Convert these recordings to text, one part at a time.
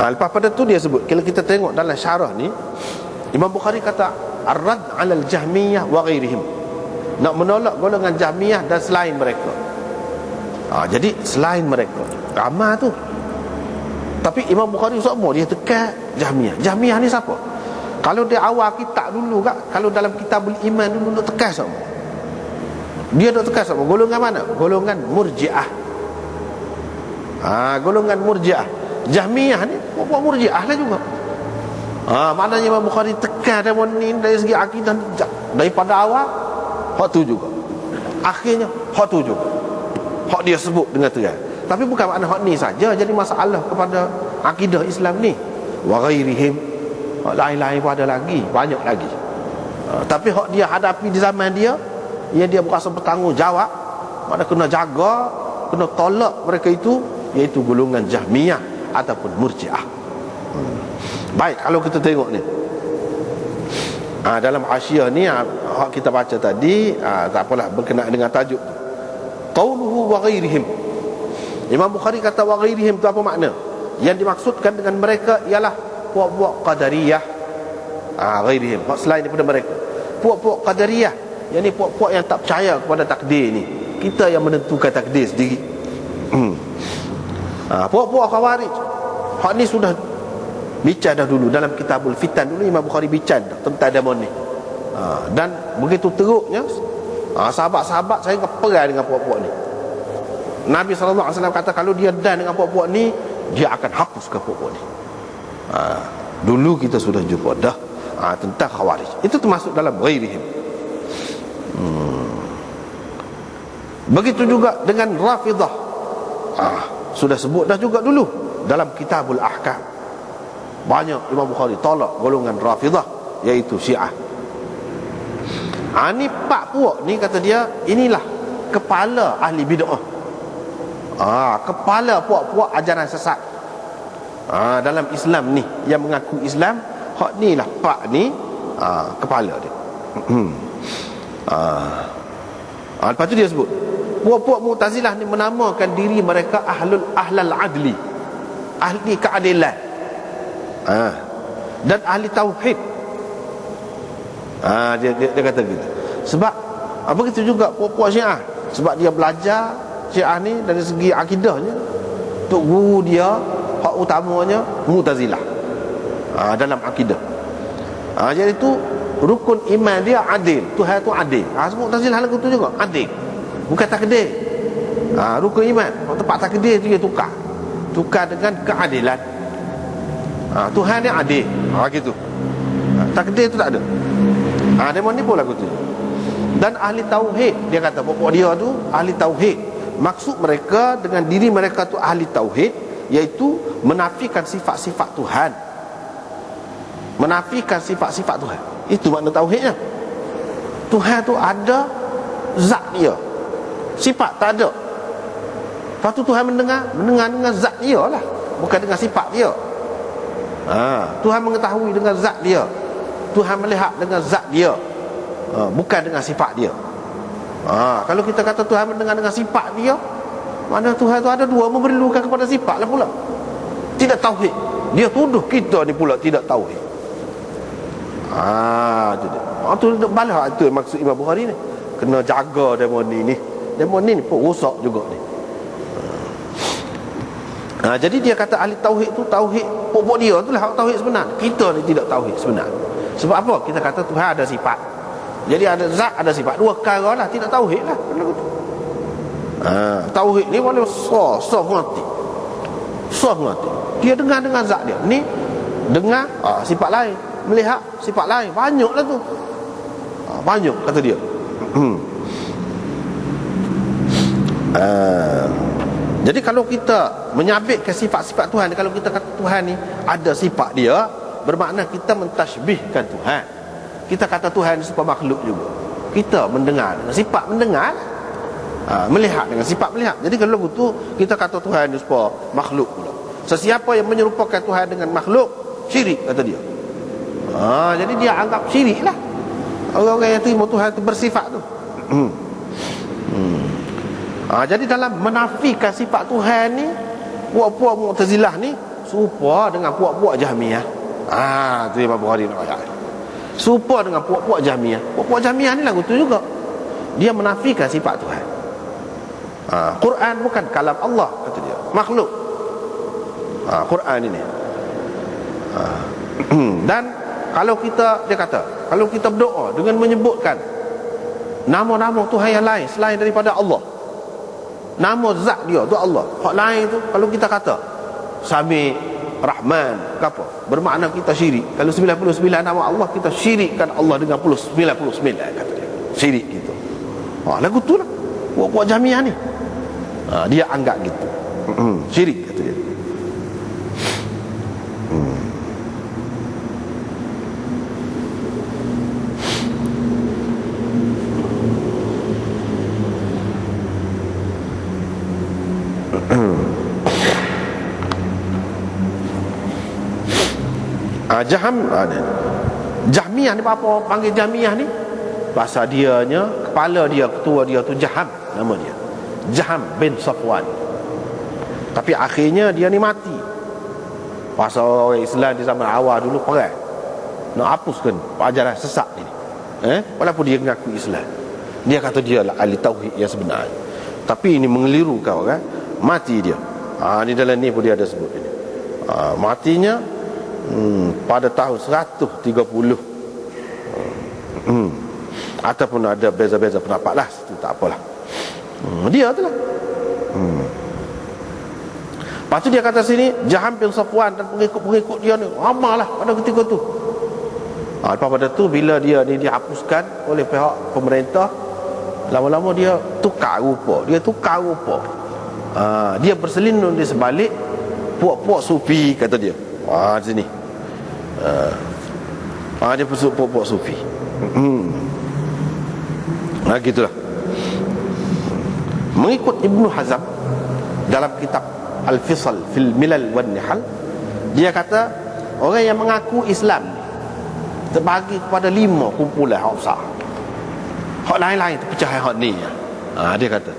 Lepas pada tu dia sebut, kalau kita tengok dalam syarah ni, Imam Bukhari kata ar-rad 'ala al-Jahmiyah wa ghairihim, nak menolak golongan Jahmiyah dan selain mereka. Jadi selain mereka ramai tu, tapi Imam Bukhari semua dia tekan Jahmiyah. Jahmiyah ni siapa? Kalau dia awal kitab dulu kak, kalau dalam Kitabul Iman dulu nak tekan semua, dia nak tekan semua. Golongan mana? Golongan Murji'ah. Golongan Murji'ah. Jahmiyah ni buat Murji'ah lah juga. Maknanya Imam Bukhari tekan demon ni dari segi akidah, daripada awal hak tu juga, akhirnya hak tu juga, hak dia sebut dengan terang. Tapi bukan makna hak ni saja jadi masalah kepada akidah Islam ni. Wa ghairihim, hak lain-lain pun ada lagi, banyak lagi. Tapi hak dia hadapi di zaman dia, yang dia berasa bertanggungjawab, mana kena jaga, kena tolak mereka itu, iaitu golongan Jahmiyah ataupun Murji'ah. Baik, kalau kita tengok ni, dalam Hasyiah ni hak kita baca tadi, tak apalah, berkenaan dengan tajuk tu, qauluhu wa ghairihim. Imam Bukhari kata wa ghairihim tu apa makna? Yang dimaksudkan dengan mereka ialah puak-puak Qadariyah. Ghairihim, selain daripada mereka, puak-puak Qadariyah, yang ni puak-puak yang tak percaya kepada takdir ni. Kita yang menentukan takdir sendiri. Puak-puak Khawarij, hak ni sudah bincang dah dulu dalam Kitabul Fitan dulu. Imam Bukhari bincang tentang demon ni, dan begitu teruknya sahabat-sahabat saya perang dengan puak-puak ni. Nabi SAW kata kalau dia dan dengan puak-puak ni, dia akan hapuskan puak-puak ni. Dulu kita sudah jumpa dah tentang Khawarij. Itu termasuk dalam ghairihim. Begitu juga dengan Rafidah. Sudah sebut dah juga dulu dalam Kitabul Ahkam. Banyak Imam Bukhari tolak golongan Rafidah, iaitu Syiah. Ni pak puak ni, kata dia, inilah kepala ahli bid'ah. Kepala puak-puak ajaran sesat dalam Islam ni, yang mengaku Islam, hak ni lah pak ni, kepala dia. Lepas tu dia sebut puak-puak Mu'tazilah ni menamakan diri mereka ahlal adli, ahli keadilan, dan ahli tauhid. Dia kata gitu. Sebab begitu juga puak-puak Syiah, sebab dia belajar Syiah ni dari segi akidahnya, tok guru dia hak utamanya Mu'tazilah dalam akidah. Jadi tu rukun iman dia adil, Tuhan tu adil. Mu'tazilah lagu tu juga adil, bukan takdir. Rukun iman, tempat takdir tu dia tukar dengan keadilan. Tuhan dia adil, gitu. Takdir tu tak ada. Demon ni pun lagu tu. Dan ahli tauhid, dia kata pokok dia tu ahli tauhid. Maksud mereka dengan diri mereka tu ahli tauhid, iaitu menafikan sifat-sifat Tuhan, menafikan sifat-sifat Tuhan. Itu makna tauhidnya. Tuhan tu ada zat dia, sifat tak ada. Lepas tu Tuhan mendengar dengan zat dia lah, bukan dengan sifat dia. Tuhan mengetahui dengan zat dia, Tuhan melihat dengan zat dia, bukan dengan sifat dia. Kalau kita kata Tuhan mendengar dengan sifat dia, mana Tuhan tu ada dua, memerlukan kepada sifat lah pula. Tidak tauhid. Dia tuduh kita ni pula tidak tauhid. Tu balas. Itu maksud Imam Bukhari ni, kena jaga demon ni. Demon ni pun rosak juga ni. Jadi dia kata ahli tauhid tu, tauhid pokok dia tu lah tauhid sebenar. Kita ni tidak tauhid sebenar. Sebab apa? Kita kata Tuhan ada sifat, jadi ada zat, ada sifat, dua perkara lah, tidak tauhid lah. Tauhid ni boleh sah mengerti. Dia dengar dengan zat dia. Ni dengar sifat lain, melihat sifat lain. Banyak lah tu, banyak kata dia. Jadi kalau kita menyabitkan sifat-sifat Tuhan, kalau kita kata Tuhan ni ada sifat dia, bermakna kita mentashbihkan Tuhan. Kita kata Tuhan ni serupa makhluk juga. Kita mendengar dengan sifat mendengar, melihat dengan sifat melihat. Jadi kalau begitu kita kata Tuhan ni serupa makhluk pula. Sesiapa yang menyerupakan Tuhan dengan makhluk, syirik kata dia. Jadi dia anggap syirik lah orang-orang yang terima Tuhan itu bersifat tu. Jadi dalam menafikan sifat Tuhan ni, puak-puak Mu'tazilah ni serupa dengan puak-puak Jahmiyah. Tu Imam Bukhari nak ayat. Serupa dengan puak-puak Jahmiyah. Puak-puak Jahmiyah ni lagu tu juga. Dia menafikan sifat Tuhan. Quran bukan kalam Allah, kata dia, makhluk. Quran ini. Dan kalau kita, dia kata, kalau kita berdoa dengan menyebutkan nama-nama Tuhan yang lain selain daripada Allah, nama zat dia tu Allah, hak lain tu kalau kita kata Sami, Rahman, apa, bermakna kita syirik. Kalau 99 nama Allah, kita syirikkan Allah dengan 99, kata dia. Syirik gitu. Lagu tu lah puak-puak Jahmiyah ni. Dia anggap gitu. Syirik, kata dia. Jahmiyah ni, apa panggil Jahmiyah ni? Bahasa dianya, kepala dia, ketua dia tu Jaham, nama dia Jaham bin Safwan. Tapi akhirnya dia ni mati. Bahasa orang Islam di zaman awal dulu perang nak hapuskan ajaran sesat ini. Walaupun dia mengaku Islam, dia kata dia lah ahli tauhid yang sebenar, tapi ini mengelirukan orang. Mati dia. Ni dalam ni pun dia ada sebut ini. Matinya pada tahun 130. Ataupun ada beza-beza pendapat lah, itu tak apalah. Dia tu lah. Lepas tu dia kata sini, Jaham bin Safwan dan pengikut-pengikut dia ni ramai lah pada ketika tu. Lepas pada tu, bila dia ni dihapuskan oleh pihak pemerintah, lama-lama dia tukar rupa. Dia berselindung di sebalik puak-puak sufi, kata dia. Di sini. Dia puak-puak sufi. Gitulah. Mengikut Ibnu Hazm dalam kitab Al-Fisal fil Milal wan Nihal, dia kata orang yang mengaku Islam terbagi kepada 5 kumpulan hak besar. Hak lain-lain terpecah hak ni. Dia kata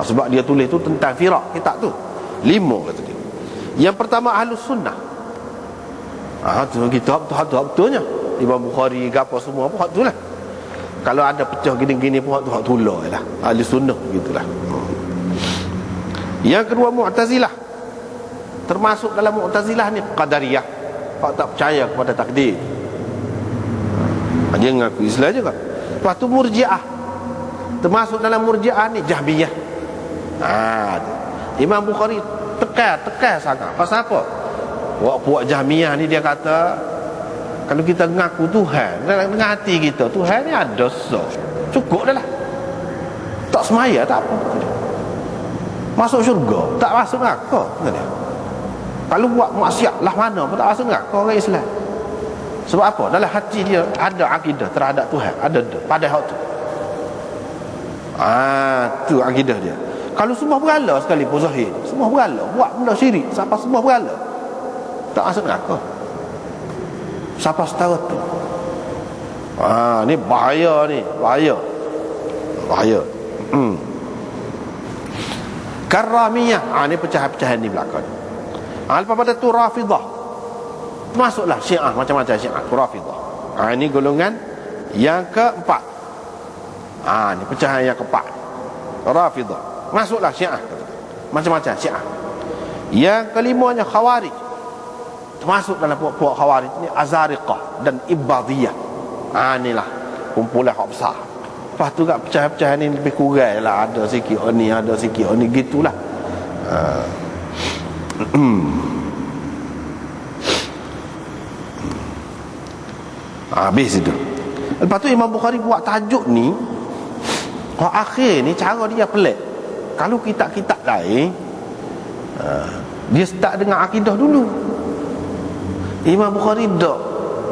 sebab dia tulis tu tentang firak kitab tu. 5, kata dia. Yang pertama Ahlus Sunnah. Tu kitab tu betulnya. Imam Bukhari apa semua apa hak tu lah. Kalau ada pecah gini-gini pun hak tulah lah. Ahli sunnah begitulah. Yang kedua Mu'tazilah. Termasuk dalam Mu'tazilah ni Qadariyah. Hak tak percaya kepada takdir. Dia mengaku Islam juga. Lepas tu Murji'ah. Termasuk dalam Murji'ah ni Jahmiyah. Imam Bukhari tekan sangat. Pasal apa? Puak Jahmiyah ni dia kata, kalau kita mengaku Tuhan dalam hati kita, Tuhan ni ada cukup dah lah. Tak semaya tak apa. Masuk syurga tak masuk neraka. Kalau buat maksiat lah mana pun tak masuk neraka orang Islam. Sebab apa? Dalam hati dia ada akidah terhadap Tuhan, ada pada hak tu. Tu akidah dia. Kalau semua berhala sekali pun zahir, semua berhala buat benda syirik, siapa semua berhala, tak masuk neraka. Siapa setara tu? Ni bahaya ni, bahaya. Karamiyah. Ni pecahan-pecahan ni belakang. Lepas pada tu Rafidah. Masuklah Syiah, macam-macam Syiah, Rafidah. Ini golongan yang keempat. Ni pecahan yang keempat, Rafidah. Masuklah Syiah, macam-macam Syiah. Yang kelimanya Khawarij. Termasuk dalam puak-puak Khawarij ni Azariqah dan Ibadiyah. Inilah kumpulan hak besar. Lepas tu kat pecahan-pecahan ni lebih kurang lah. Ada sikit ni, ada sikit ni, gitulah. Habis itu. Lepas tu Imam Bukhari buat tajuk ni, akhir ni cara dia pelik. Kalau kitab-kitab lain, dia start dengan akidah dulu. Imam Bukhari tak.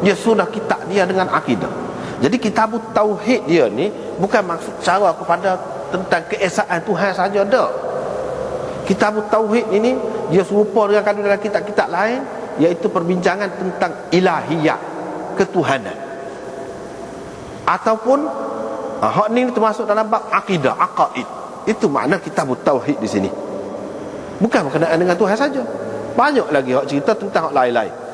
Dia sudah kitab dia dengan akidah. Jadi kitab tauhid dia ni bukan maksud cara kepada tentang keesaan Tuhan saja dak. Kitab tauhid ini dia serupa dengan kalau dalam kitab-kitab lain, iaitu perbincangan tentang ilahiyat, ketuhanan. Ataupun hak ni termasuk dalam bab akidah, aqaid. Itu makna kitab tauhid di sini. Bukan berkenaan dengan Tuhan saja. Banyak lagi hak cerita tentang hak lain-lain.